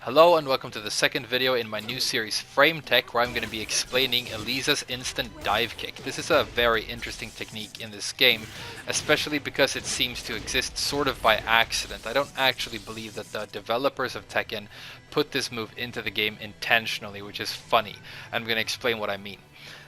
Hello and welcome to the second video in my new series FrameTech, where I'm going to be explaining Eliza's instant dive kick. This is a very interesting technique in this game, especially because it seems to exist sort of by accident. I don't actually believe that the developers of Tekken put this move into the game intentionally, which is funny. I'm going to explain what I mean.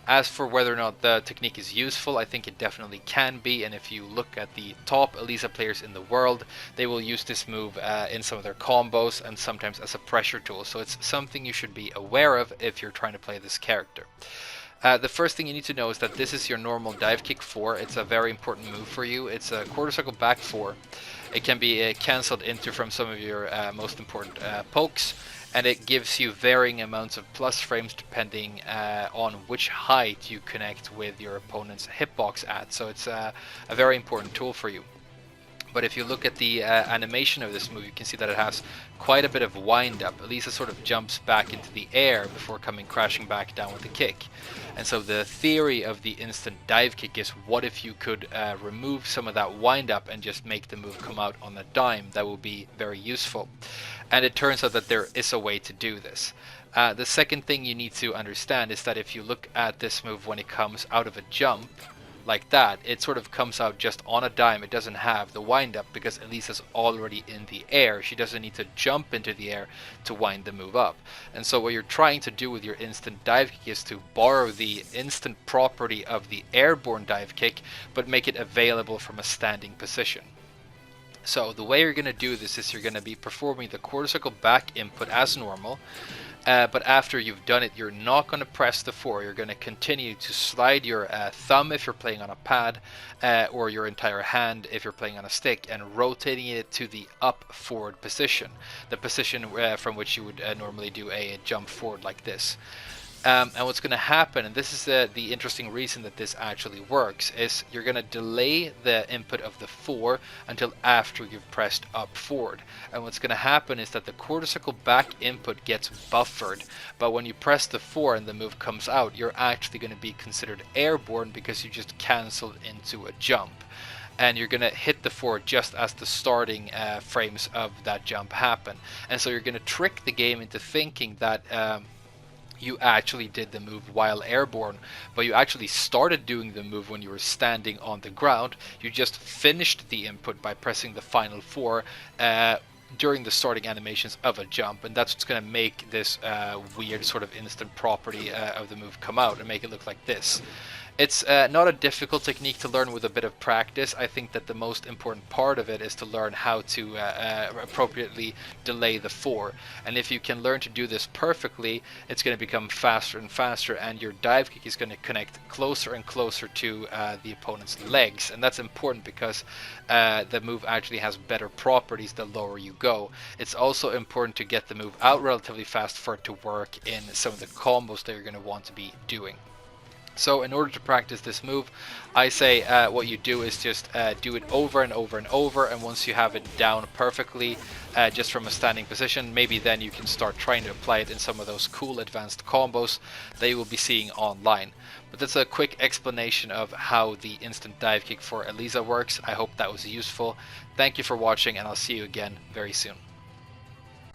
As for whether or not the technique is useful, I think it definitely can be, and if you look at the top Eliza players in the world, they will use this move in some of their combos and sometimes as a pressure tool, so it's something you should be aware of if you're trying to play this character. The first thing you need to know is that this is your normal dive kick 4. It's a very important move for you. It's a quarter circle back 4. It can be cancelled into from some of your most important pokes, and it gives you varying amounts of plus frames depending on which height you connect with your opponent's hitbox at. So it's a very important tool for you. But if you look at the animation of this move, you can see that it has quite a bit of wind up. Eliza sort of jumps back into the air before coming crashing back down with a kick. And so the theory of the instant dive kick is, what if you could remove some of that wind up and just make the move come out on a dime? That would be very useful. And it turns out that there is a way to do this. The second thing you need to understand is that if you look at this move when it comes out of a jump, like that, it sort of comes out just on a dime. It doesn't have the wind up because Eliza's already in the air. She doesn't need to jump into the air to wind the move up. And so what you're trying to do with your instant dive kick is to borrow the instant property of the airborne dive kick, but make it available from a standing position. So the way you're going to do this is you're going to be performing the quarter circle back input as normal. But after you've done it, you're not going to press the 4. You're going to continue to slide your thumb if you're playing on a pad, or your entire hand if you're playing on a stick, and rotating it to the up forward position, the position from which you would normally do a jump forward like this. And what's going to happen, and this is the interesting reason that this actually works, is you're going to delay the input of the 4 until after you've pressed up forward. And what's going to happen is that the quarter circle back input gets buffered, but when you press the 4 and the move comes out, you're actually going to be considered airborne because you just canceled into a jump. And you're going to hit the 4 just as the starting frames of that jump happen. And so you're going to trick the game into thinking that you actually did the move while airborne, but you actually started doing the move when you were standing on the ground. You just finished the input by pressing the final 4 during the starting animations of a jump, and that's what's going to make this weird sort of instant property of the move come out and make it look like this. It's not a difficult technique to learn with a bit of practice. I think that the most important part of it is to learn how to appropriately delay the 4. And if you can learn to do this perfectly, it's going to become faster and faster, and your dive kick is going to connect closer and closer to the opponent's legs. And that's important because the move actually has better properties the lower you go. It's also important to get the move out relatively fast for it to work in some of the combos that you're going to want to be doing. So in order to practice this move, I say what you do is just do it over and over and over, and once you have it down perfectly just from a standing position, maybe then you can start trying to apply it in some of those cool advanced combos that you will be seeing online. But that's a quick explanation of how the instant dive kick for Eliza works. I hope that was useful. Thank you for watching, and I'll see you again very soon.